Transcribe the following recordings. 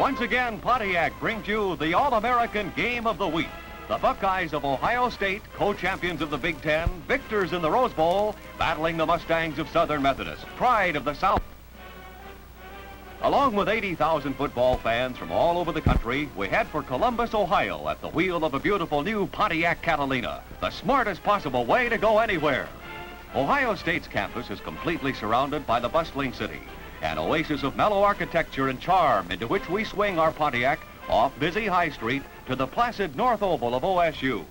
Once again, Pontiac brings you the All-American Game of the Week. The Buckeyes of Ohio State, co-champions of the Big Ten, victors in the Rose Bowl, battling the Mustangs of Southern Methodist, pride of the South. Along with 80,000 football fans from all over the country, we head for Columbus, Ohio at the wheel of a beautiful new Pontiac Catalina, the smartest possible way to go anywhere. Ohio State's campus is completely surrounded by the bustling city, an oasis of mellow architecture and charm into which we swing our Pontiac off busy High Street to the placid North Oval of OSU.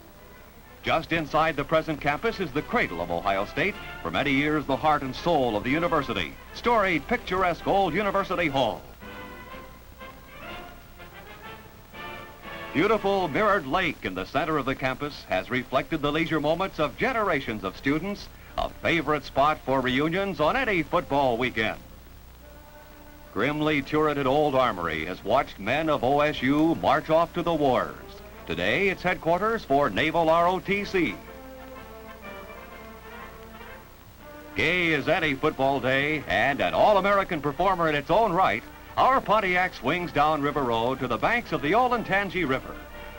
Just inside the present campus is the cradle of Ohio State, for many years the heart and soul of the university, storied, picturesque old University Hall. Beautiful mirrored lake in the center of the campus has reflected the leisure moments of generations of students, a favorite spot for reunions on any football weekend. Grimly turreted Old Armory has watched men of OSU march off to the wars. Today, it's headquarters for Naval ROTC. Gay as any football day and an all-American performer in its own right, our Pontiac swings down River Road to the banks of the Olentangy River.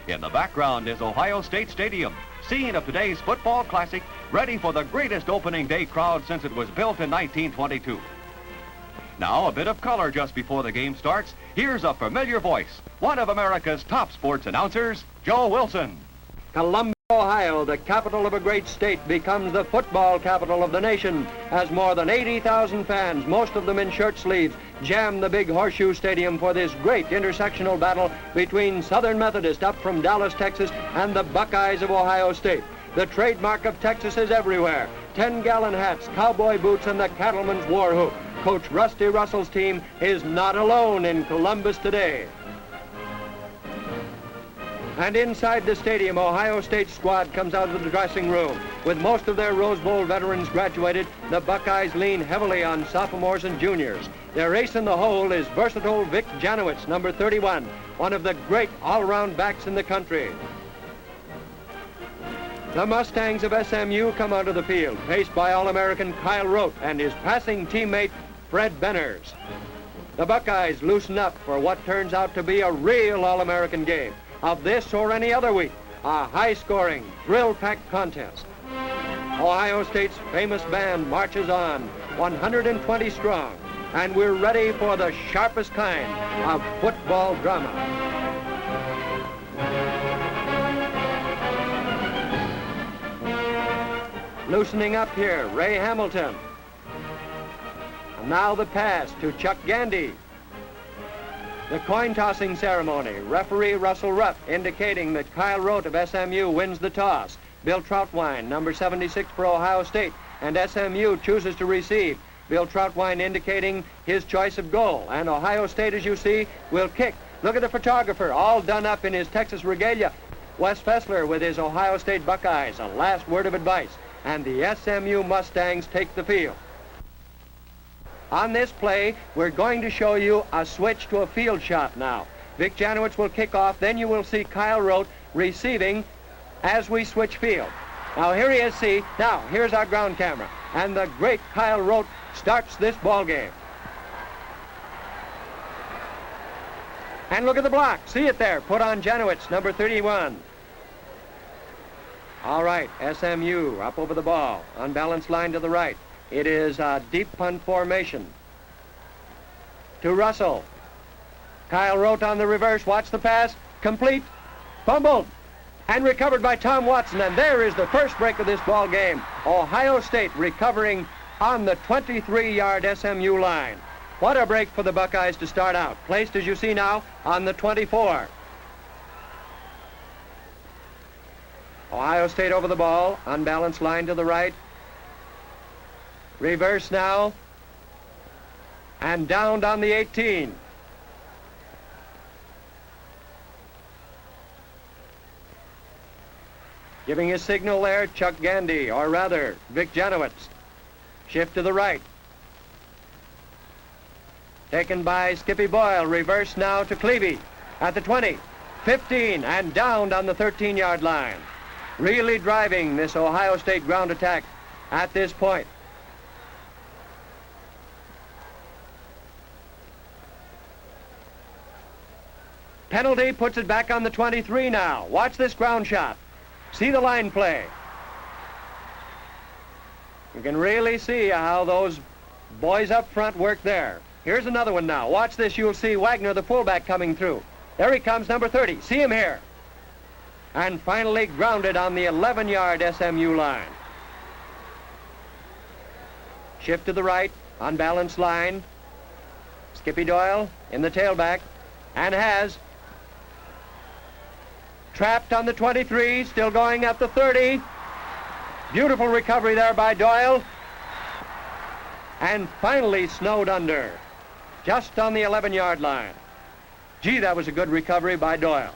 In the background is Ohio State Stadium, scene of today's football classic, ready for the greatest opening day crowd since it was built in 1922. Now, a bit of color just before the game starts. Here's a familiar voice, one of America's top sports announcers, Joe Wilson. Columbus, Ohio, the capital of a great state, becomes the football capital of the nation as more than 80,000 fans, most of them in shirt sleeves, jam the big Horseshoe Stadium for this great intersectional battle between Southern Methodist up from Dallas, Texas, and the Buckeyes of Ohio State. The trademark of Texas is everywhere. 10-gallon hats, cowboy boots, and the cattleman's war whoop. Coach Rusty Russell's team is not alone in Columbus today. And inside the stadium, Ohio State's squad comes out of the dressing room. With most of their Rose Bowl veterans graduated, the Buckeyes lean heavily on sophomores and juniors. Their ace in the hole is versatile Vic Janowicz, number 31, one of the great all-around backs in the country. The Mustangs of SMU come onto the field, paced by All-American Kyle Rote and his passing teammate, Fred Benners. The Buckeyes loosen up for what turns out to be a real All-American game. Of this or any other week, a high-scoring, thrill-packed contest. Ohio State's famous band marches on, 120 strong, and we're ready for the sharpest kind of football drama. Loosening up here, Ray Hamilton. And now the pass to Chuck Gandy. The coin-tossing ceremony, referee Russell Rupp indicating that Kyle Rote of SMU wins the toss. Bill Troutwine, number 76 for Ohio State, and SMU chooses to receive. Bill Troutwine indicating his choice of goal, and Ohio State, as you see, will kick. Look at the photographer, all done up in his Texas regalia. Wes Fessler with his Ohio State Buckeyes, a last word of advice, and the SMU Mustangs take the field. On this play, we're going to show you a switch to a field shot now. Vic Janowicz will kick off, then you will see Kyle Rote receiving as we switch field. Now here he is, see, now here's our ground camera, and the great Kyle Rote starts this ball game. And look at the block, see it there, put on Janowicz, number 31. All right, SMU up over the ball, unbalanced line to the right. It is a deep punt formation. To Russell. Kyle Rote on the reverse, watch the pass, complete, fumbled, and recovered by Tom Watson, and there is the first break of this ball game. Ohio State recovering on the 23-yard SMU line. What a break for the Buckeyes to start out. Placed, as you see now, on the 24. Ohio State over the ball, unbalanced line to the right. Reverse now, and downed on the 18. Giving his signal there, Chuck Gandy, or rather, Vic Janowicz. Shift to the right. Taken by Skippy Boyle, reverse now to Clevey at the 20, 15, and downed on the 13-yard line. Really driving this Ohio State ground attack at this point. Penalty puts it back on the 23 now. Watch this ground shot. See the line play. You can really see how those boys up front work there. Here's another one now. Watch this. You'll see Wagner, the fullback, coming through. There he comes, number 30. See him here. And finally grounded on the 11-yard SMU line. Shift to the right, unbalanced line. Skippy Doyle in the tailback, and has trapped on the 23, still going at the 30. Beautiful recovery there by Doyle. And finally snowed under, just on the 11-yard line. Gee, that was a good recovery by Doyle.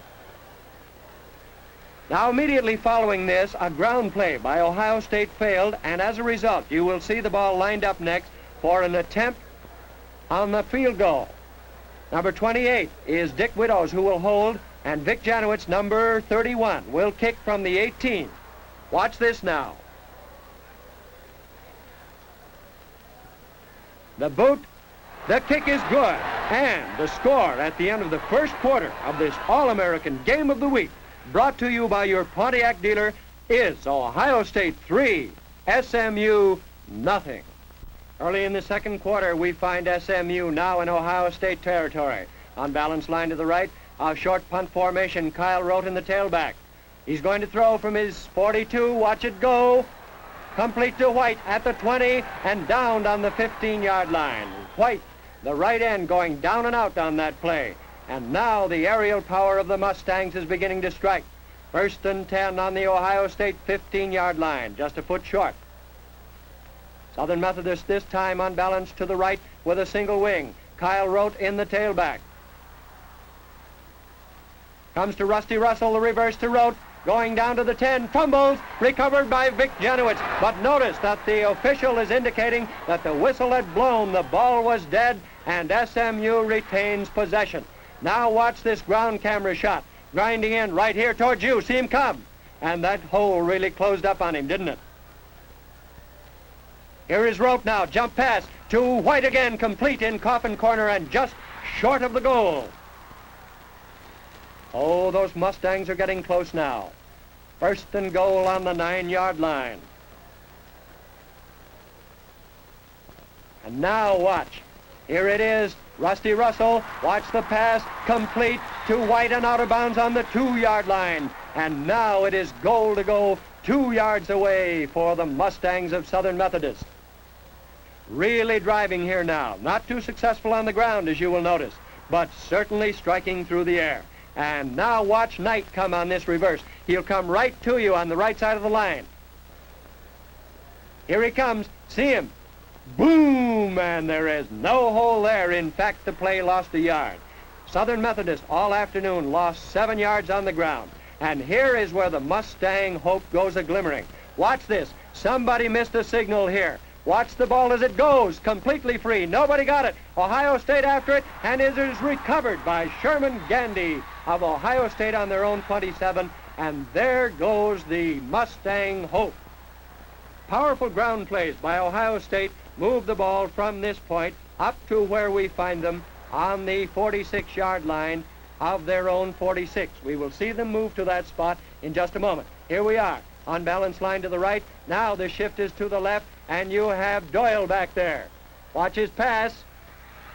Now, immediately following this, a ground play by Ohio State failed, and as a result, you will see the ball lined up next for an attempt on the field goal. Number 28 is Dick Widows, who will hold, and Vic Janowicz, number 31, will kick from the 18. Watch this now. The boot, the kick is good, and the score at the end of the first quarter of this All-American Game of the Week, brought to you by your Pontiac dealer, is Ohio State 3, SMU nothing. Early in the second quarter, we find SMU now in Ohio State territory. Unbalanced line to the right, a short punt formation, Kyle Rote in the tailback. He's going to throw from his 42, watch it go. Complete to White at the 20 and downed on the 15-yard line. White, the right end, going down and out on that play. And now the aerial power of the Mustangs is beginning to strike. 1st and 10 on the Ohio State 15-yard line, just a foot short. Southern Methodist this time unbalanced to the right with a single wing. Kyle Rote in the tailback. Comes to Rusty Russell, the reverse to Rote, going down to the 10, fumbles, recovered by Vic Janowicz. But notice that the official is indicating that the whistle had blown, the ball was dead, and SMU retains possession. Now watch this ground camera shot, grinding in right here towards you. See him come. And that hole really closed up on him, didn't it? Here is Rote now, jump pass to White again, complete in coffin corner and just short of the goal. Oh, those Mustangs are getting close now. 1st and goal on the 9-yard line. And now watch. Here it is. Rusty Russell, watch the pass, complete to White and out of bounds on the 2-yard line. And now it is goal to go 2 yards away for the Mustangs of Southern Methodist. Really driving here now. Not too successful on the ground, as you will notice, but certainly striking through the air. And now watch Knight come on this reverse. He'll come right to you on the right side of the line. Here he comes. See him. Boom! And there is no hole there. In fact, the play lost a yard. Southern Methodist all afternoon lost 7 yards on the ground. And here is where the Mustang hope goes a-glimmering. Watch this. Somebody missed a signal here. Watch the ball as it goes, completely free. Nobody got it. Ohio State after it, and it is recovered by Sherman Gandy of Ohio State on their own 27. And there goes the Mustang hope. Powerful ground plays by Ohio State move the ball from this point up to where we find them on the 46-yard line of their own 46. We will see them move to that spot in just a moment. Here we are. Unbalanced line to the right. Now the shift is to the left, and you have Doyle back there. Watch his pass.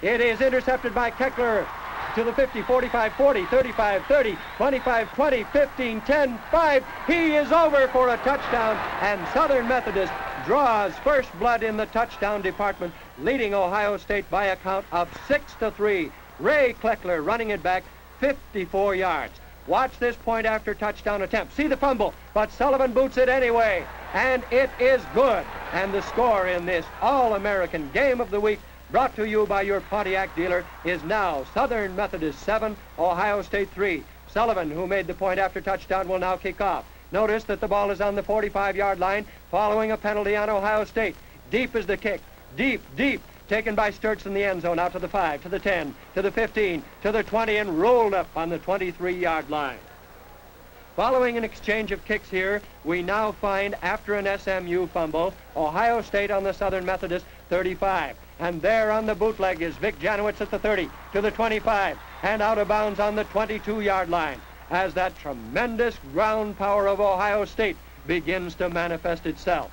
It is intercepted by Keckler to the 50, 45, 40, 35, 30, 25, 20, 15, 10, 5. He is over for a touchdown, and Southern Methodist draws first blood in the touchdown department, leading Ohio State by a count of 6-3. Ray Kleckler running it back 54 yards. Watch this point after touchdown attempt. See the fumble, but Sullivan boots it anyway, and it is good. And the score in this All-American Game of the Week, brought to you by your Pontiac dealer, is now Southern Methodist 7, Ohio State 3. Sullivan, who made the point after touchdown, will now kick off. Notice that the ball is on the 45-yard line, following a penalty on Ohio State. Deep is the kick. Deep, deep. Taken by Sturts in the end zone, out to the 5, to the 10, to the 15, to the 20, and rolled up on the 23-yard line. Following an exchange of kicks here, we now find, after an SMU fumble, Ohio State on the Southern Methodist 35. And there on the bootleg is Vic Janowicz at the 30, to the 25, and out of bounds on the 22-yard line as that tremendous ground power of Ohio State begins to manifest itself.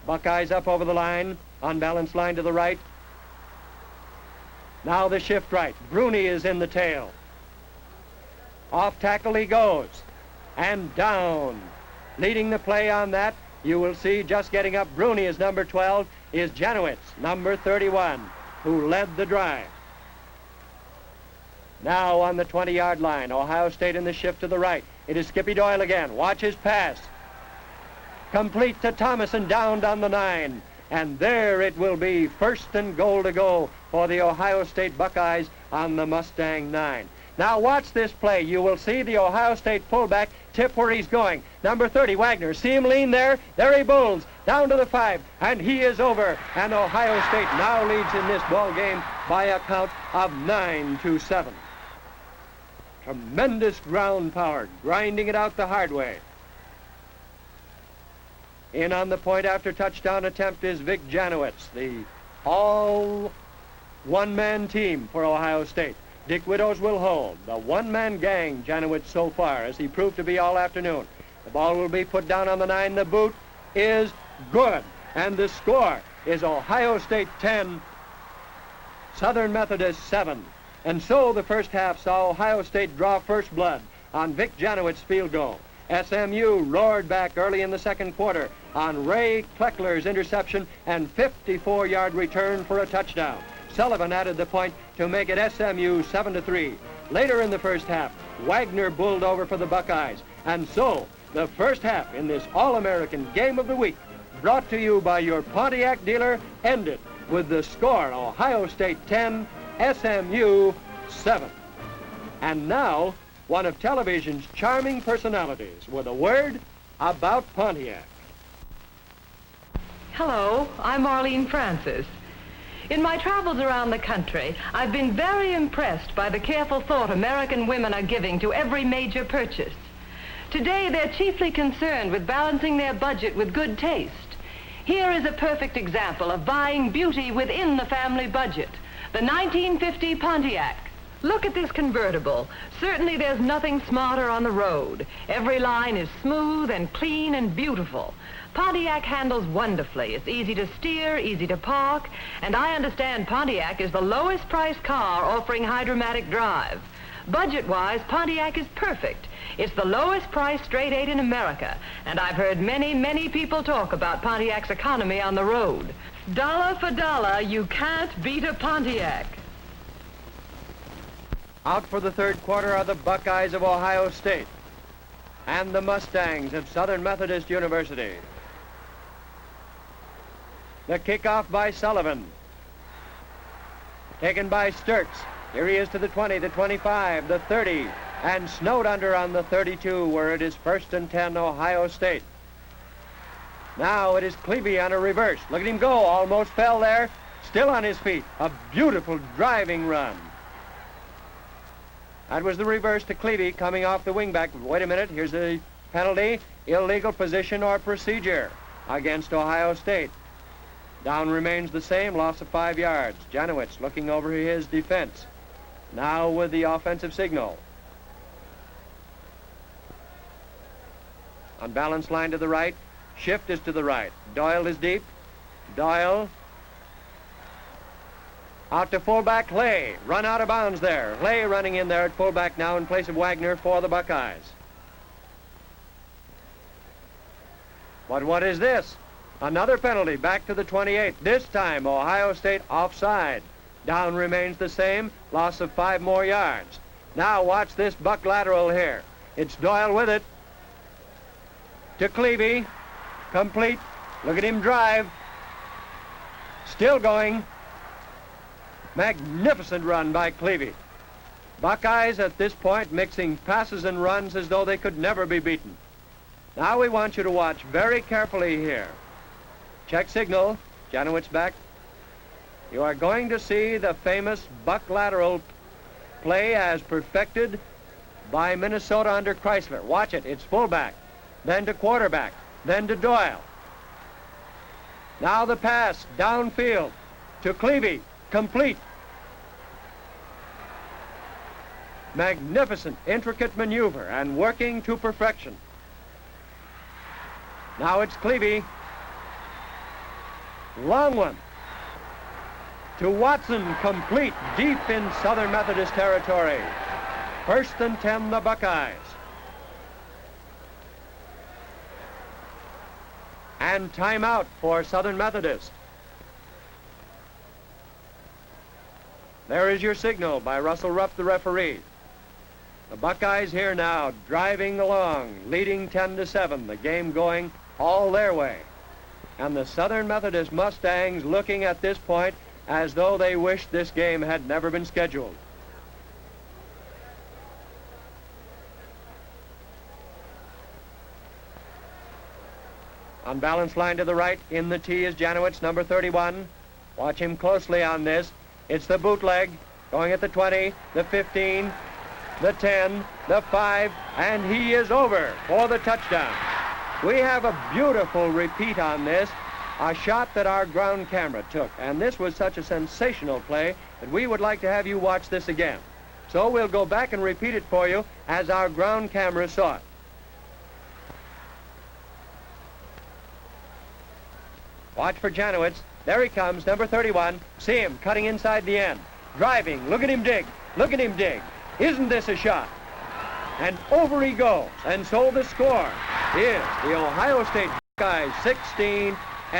Buckeyes up over the line, unbalanced line to the right. Now the shift right. Bruni is in the tail. Off tackle he goes, and down. Leading the play on that, you will see just getting up Bruni is number 12, is Janowicz, number 31, who led the drive. Now on the 20-yard line, Ohio State in the shift to the right. It is Skippy Doyle again. Watch his pass. Complete to Thomason down the 9. And there it will be, first and goal to go for the Ohio State Buckeyes on the Mustang 9. Now watch this play. You will see the Ohio State fullback tip where he's going. Number 30, Wagner. See him lean there? There he bulls. Down to the 5, and he is over. And Ohio State now leads in this ball game by a count of 9-7. Tremendous ground power, grinding it out the hard way. In on the point after touchdown attempt is Vic Janowicz, the all one-man team for Ohio State. Dick Widows will hold. The one-man gang, Janowicz so far, as he proved to be all afternoon. The ball will be put down on the 9. The boot is good. And the score is Ohio State 10, Southern Methodist 7. And so the first half saw Ohio State draw first blood on Vic Janowicz's field goal. SMU roared back early in the second quarter on Ray Kleckler's interception and 54-yard return for a touchdown. Sullivan added the point to make it SMU 7-3. Later in the first half, Wagner bulled over for the Buckeyes. And so the first half in this All-American Game of the Week, brought to you by your Pontiac dealer, ended with the score Ohio State 10, SMU 7. And now, one of television's charming personalities with a word about Pontiac. Hello, I'm Arlene Francis. In my travels around the country, I've been very impressed by the careful thought American women are giving to every major purchase. Today, they're chiefly concerned with balancing their budget with good taste. Here is a perfect example of buying beauty within the family budget, the 1950 Pontiac. Look at this convertible. Certainly there's nothing smarter on the road. Every line is smooth and clean and beautiful. Pontiac handles wonderfully. It's easy to steer, easy to park, and I understand Pontiac is the lowest priced car offering hydromatic drive. Budget-wise, Pontiac is perfect. It's the lowest priced straight 8 in America, and I've heard many, many people talk about Pontiac's economy on the road. Dollar for dollar, you can't beat a Pontiac. Out for the third quarter are the Buckeyes of Ohio State and the Mustangs of Southern Methodist University. The kickoff by Sullivan. Taken by Sturts. Here he is to the 20, the 25, the 30, and snowed under on the 32 where it is 1st and 10 Ohio State. Now it is Clevey on a reverse. Look at him go, almost fell there, still on his feet. A beautiful driving run. That was the reverse to Clevey coming off the wingback. Wait a minute, here's a penalty, illegal position or procedure against Ohio State. Down remains the same, loss of 5 yards. Janowicz looking over his defense. Now with the offensive signal. Unbalanced line to the right. Shift is to the right. Doyle is deep. Doyle. Out to fullback Clay. Run out of bounds there. Clay running in there at fullback now in place of Wagner for the Buckeyes. But what is this? Another penalty back to the 28. This time Ohio State offside. Down remains the same. Loss of 5 more yards. Now watch this buck lateral here. It's Doyle with it. To Clevey. Complete. Look at him drive. Still going. Magnificent run by Clevey. Buckeyes at this point mixing passes and runs as though they could never be beaten. Now we want you to watch very carefully here. Check signal. Janowicz back. You are going to see the famous buck lateral play as perfected by Minnesota under Chrysler. Watch it. It's fullback, then to quarterback, then to Doyle. Now the pass downfield to Clevey. Complete. Magnificent, intricate maneuver and working to perfection. Now it's Clevey. Long one. To Watson, complete, deep in Southern Methodist territory. 1st and 10, the Buckeyes. And timeout for Southern Methodist. There is your signal by Russell Rupp, the referee. The Buckeyes here now, driving along, leading 10-7, the game going all their way. And the Southern Methodist Mustangs looking at this point as though they wished this game had never been scheduled. On balance line to the right, in the tee is Janowicz, number 31. Watch him closely on this. It's the bootleg, going at the 20, the 15, the 10, the 5, and he is over for the touchdown. We have a beautiful repeat on this, a shot that our ground camera took, and this was such a sensational play that we would like to have you watch this again. So we'll go back and repeat it for you as our ground camera saw it. Watch for Janowicz. There he comes, number 31. See him cutting inside the end. Driving. Look at him dig. Look at him dig. Isn't this a shot? And over he goes. And so the score is the Ohio State Buckeyes 16,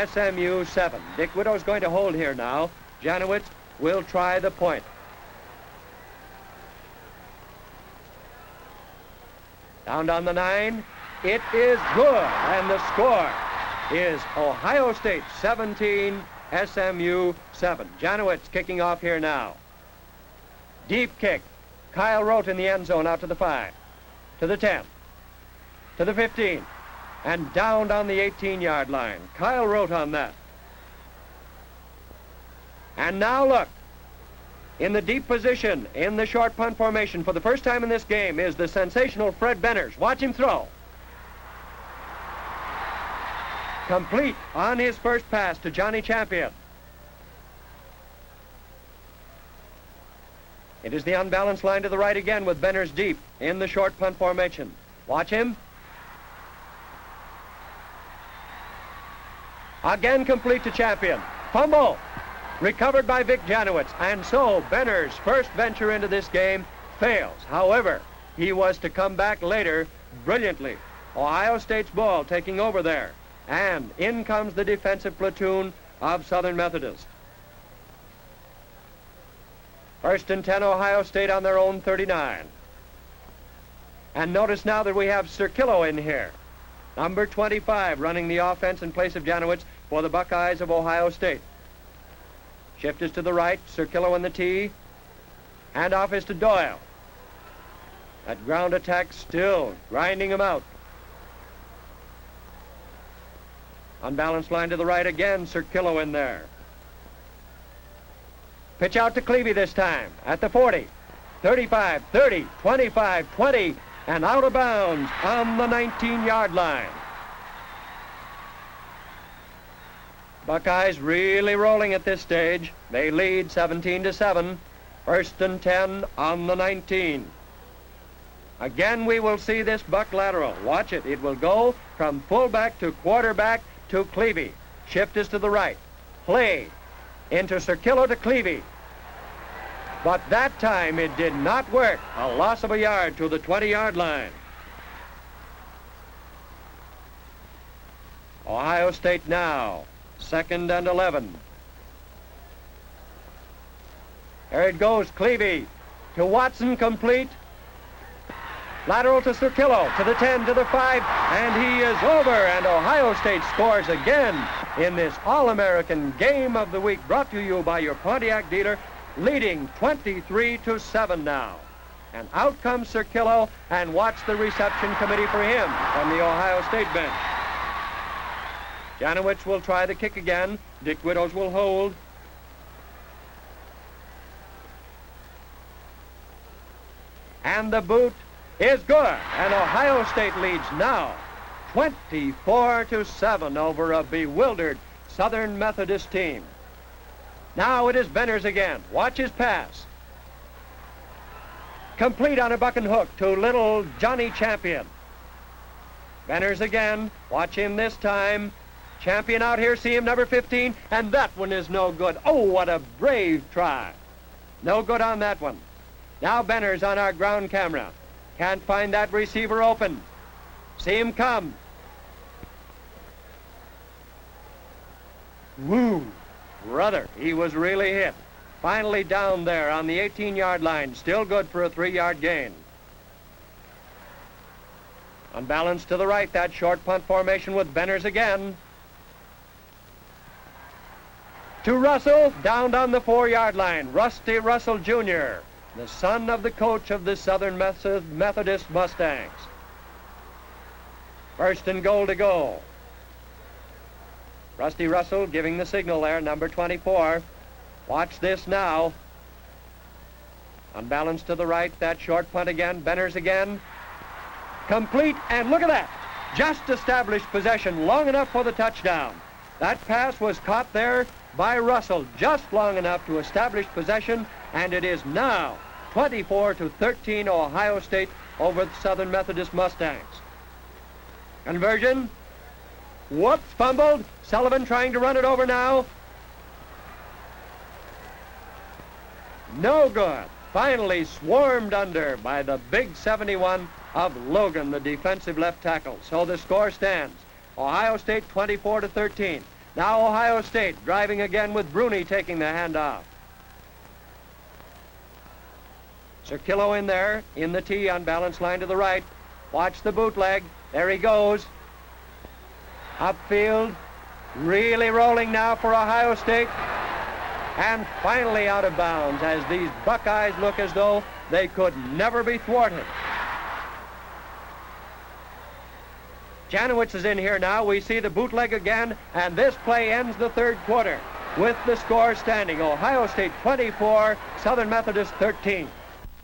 SMU 7. Dick Widow's going to hold here now. Janowicz will try the point. Down on the 9. It is good. And the score is Ohio State 17, SMU 7. Janowicz kicking off here now. Deep kick. Kyle Rote in the end zone out to the 5, to the 10, to the 15, and down on the 18-yard line. Kyle Rote on that. And now look, in the deep position, in the short punt formation, for the first time in this game, is the sensational Fred Benners. Watch him throw. Complete on his first pass to Johnny Champion. It is the unbalanced line to the right again with Benners deep in the short punt formation. Watch him. Again complete to Champion. Fumble. Recovered by Vic Janowicz. And so Benners' first venture into this game fails. However, he was to come back later brilliantly. Ohio State's ball taking over there. And in comes the defensive platoon of Southern Methodist. 1st and 10, Ohio State on their own 39. And notice now that we have Cirkillo in here. Number 25 running the offense in place of Janowicz for the Buckeyes of Ohio State. Shift is to the right, Cirkillo in the tee. Hand off is to Doyle. That ground attack still grinding him out. Unbalanced line to the right again, Cirkillo in there. Pitch out to Clevey this time at the 40, 35, 30, 25, 20, and out of bounds on the 19-yard line. Buckeyes really rolling at this stage. They lead 17-7. 1st and 10 on the 19. Again, we will see this buck lateral. Watch it. It will go from fullback to quarterback to Clevey. Shift is to the right. Play into Cirkillo to Clevey. But that time it did not work. A loss of a yard to the 20-yard line. Ohio State now, 2nd and 11. There it goes, Clevey to Watson, complete. Lateral to Cirkillo, to the 10, to the 5, and he is over, and Ohio State scores again in this All-American Game of the Week, brought to you by your Pontiac dealer, leading 23-7 now. And out comes Cirkillo, and watch the reception committee for him from the Ohio State bench. Janowicz will try the kick again. Dick Widow's will hold. And the boot is good, and Ohio State leads now 24-7 over a bewildered Southern Methodist team. Now it is Benners again. Watch his pass. Complete on a buck and hook to little Johnny Champion. Benners again. Watch him this time. Champion out here. See him, number 15. And that one is no good. Oh, what a brave try. No good on that one. Now Benners on our ground camera. Can't find that receiver open. See him come. Woo, brother, he was really hit. Finally down there on the 18-yard line. Still good for a 3-yard gain. Unbalanced to the right, that short punt formation with Benners again. To Russell, down on the 4-yard line. Rusty Russell Jr., the son of the coach of the Southern Methodist Mustangs. First and goal to go. Rusty Russell giving the signal there, number 24. Watch this now. Unbalanced to the right, that short punt again. Benners again. Complete, and look at that. Just established possession long enough for the touchdown. That pass was caught there by Russell just long enough to establish possession, and it is now 24-13 Ohio State over the Southern Methodist Mustangs. Conversion. Whoops, fumbled. Sullivan trying to run it over now. No good. Finally swarmed under by the big 71 of Logan, the defensive left tackle. So the score stands. Ohio State 24-13. Now Ohio State driving again with Bruni taking the handoff. Cirkillo in there, in the T, unbalanced line to the right. Watch the bootleg. There he goes. Upfield. Really rolling now for Ohio State. And finally out of bounds as these Buckeyes look as though they could never be thwarted. Janowicz is in here now. We see the bootleg again, and this play ends the third quarter with the score standing. Ohio State 24, Southern Methodist 13.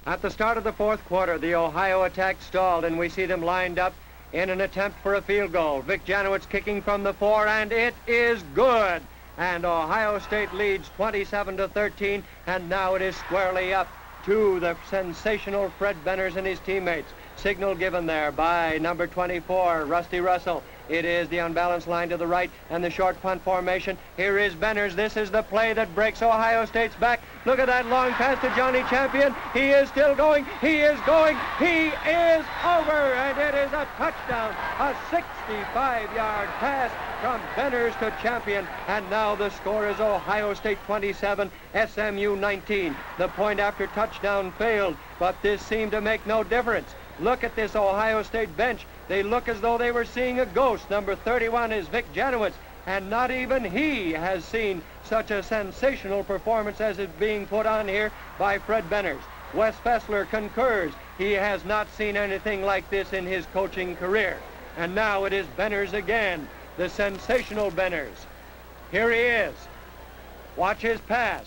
At the start of the fourth quarter, the Ohio attack stalled, and we see them lined up in an attempt for a field goal. Vic Janowicz kicking from the 4, and it is good. And Ohio State leads 27-13, and now it is squarely up to the sensational Fred Benners and his teammates. Signal given there by number 24, Rusty Russell. It is the unbalanced line to the right and the short punt formation. Here is Benners. This is the play that breaks Ohio State's back. Look at that long pass to Johnny Champion. He is still going. He is going. He is over, and it is a touchdown. A 65-yard pass from Benners to Champion, and now the score is Ohio State 27, SMU 19. The point after touchdown failed, but this seemed to make no difference. Look at this Ohio State bench. They look as though they were seeing a ghost. Number 31 is Vic Janowicz, and not even he has seen such a sensational performance as is being put on here by Fred Benners. Wes Fessler concurs. He has not seen anything like this in his coaching career. And now it is Benners again, the sensational Benners. Here he is. Watch his pass.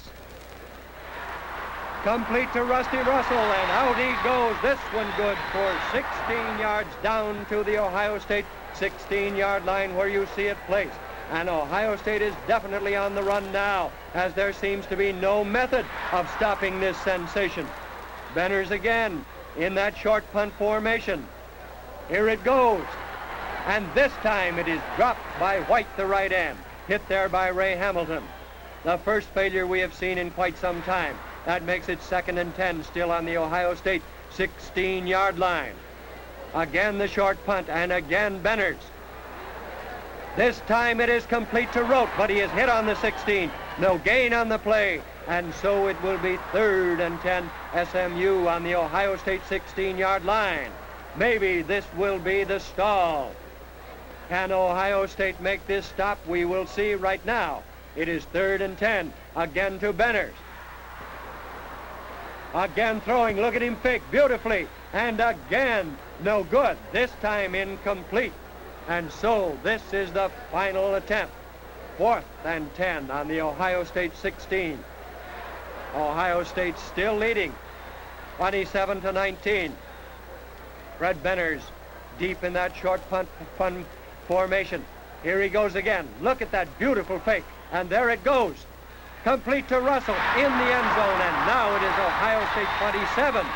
Complete to Rusty Russell, and out he goes. This one good for 16 yards down to the Ohio State 16-yard line where you see it placed. And Ohio State is definitely on the run now, as there seems to be no method of stopping this sensation. Benners again in that short punt formation. Here it goes. And this time it is dropped by White, the right end. Hit there by Ray Hamilton. The first failure we have seen in quite some time. That makes it 2nd and 10, still on the Ohio State 16-yard line. Again the short punt, and again Benners. This time it is complete to Rote, but he is hit on the 16. No gain on the play, and so it will be 3rd and 10, SMU on the Ohio State 16-yard line. Maybe this will be the stall. Can Ohio State make this stop? We will see right now. It is 3rd and 10, again to Benners. Again throwing, look at him fake beautifully, and again no good, this time incomplete. And so this is the final attempt. 4th and 10 on the Ohio State 16. Ohio State still leading, 27-19. Fred Benners deep in that short punt formation. Here he goes again. Look at that beautiful fake, and there it goes. Complete to Russell in the end zone, and now it is Ohio State 27,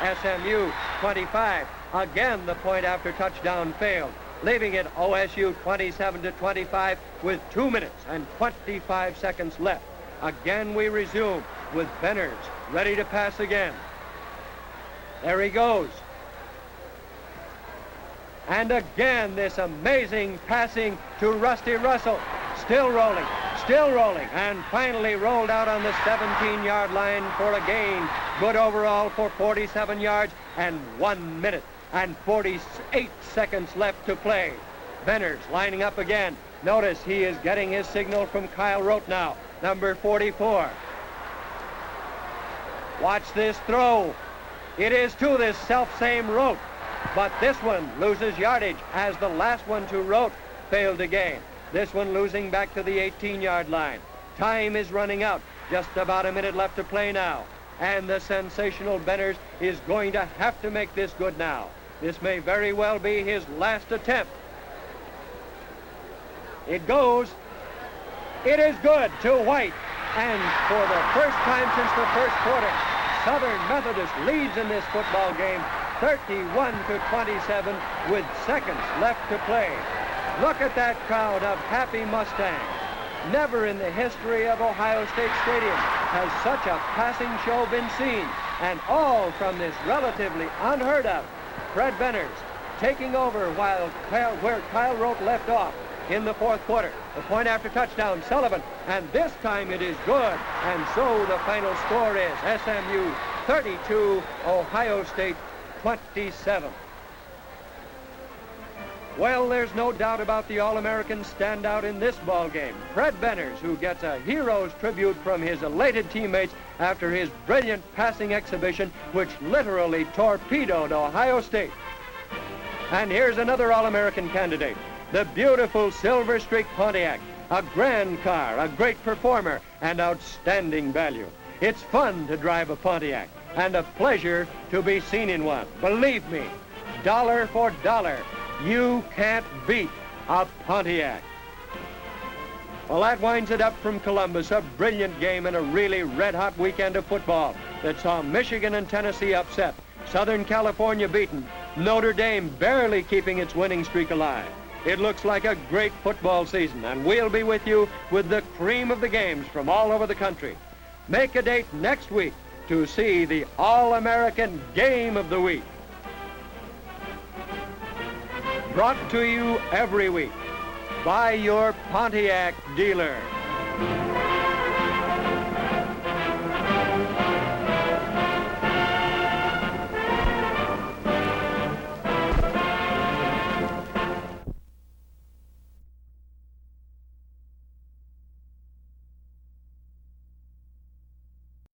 SMU 25. Again, the point after touchdown failed, leaving it OSU 27-25 with 2 minutes and 25 seconds left. Again, we resume with Benners ready to pass again. There he goes. And again, this amazing passing to Rusty Russell. Still rolling, and finally rolled out on the 17-yard line for a gain. Good overall for 47 yards and 1 minute and 48 seconds left to play. Benners lining up again. Notice he is getting his signal from Kyle Rote now, number 44. Watch this throw. It is to this self-same Rote, but this one loses yardage as the last one to Rote failed to gain. This one losing back to the 18-yard line. Time is running out. Just about a minute left to play now. And the sensational Benners is going to have to make this good now. This may very well be his last attempt. It goes. It is good to White. And for the first time since the first quarter, Southern Methodist leads in this football game 31-27 with seconds left to play. Look at that crowd of happy Mustangs. Never in the history of Ohio State Stadium has such a passing show been seen, and all from this relatively unheard of Fred Benners taking over where Kyle Rote left off in the fourth quarter. The point after touchdown, Sullivan, and this time it is good, and so the final score is SMU 32, Ohio State 27. Well, there's no doubt about the All-American standout in this ball game, Fred Benners, who gets a hero's tribute from his elated teammates after his brilliant passing exhibition, which literally torpedoed Ohio State. And here's another All-American candidate, the beautiful Silver Streak Pontiac, a grand car, a great performer, and outstanding value. It's fun to drive a Pontiac, and a pleasure to be seen in one. Believe me, dollar for dollar, you can't beat a Pontiac. Well, that winds it up from Columbus, a brilliant game and a really red-hot weekend of football that saw Michigan and Tennessee upset, Southern California beaten, Notre Dame barely keeping its winning streak alive. It looks like a great football season, and we'll be with you with the cream of the games from all over the country. Make a date next week to see the All-American Game of the Week. Brought to you every week by your Pontiac dealer.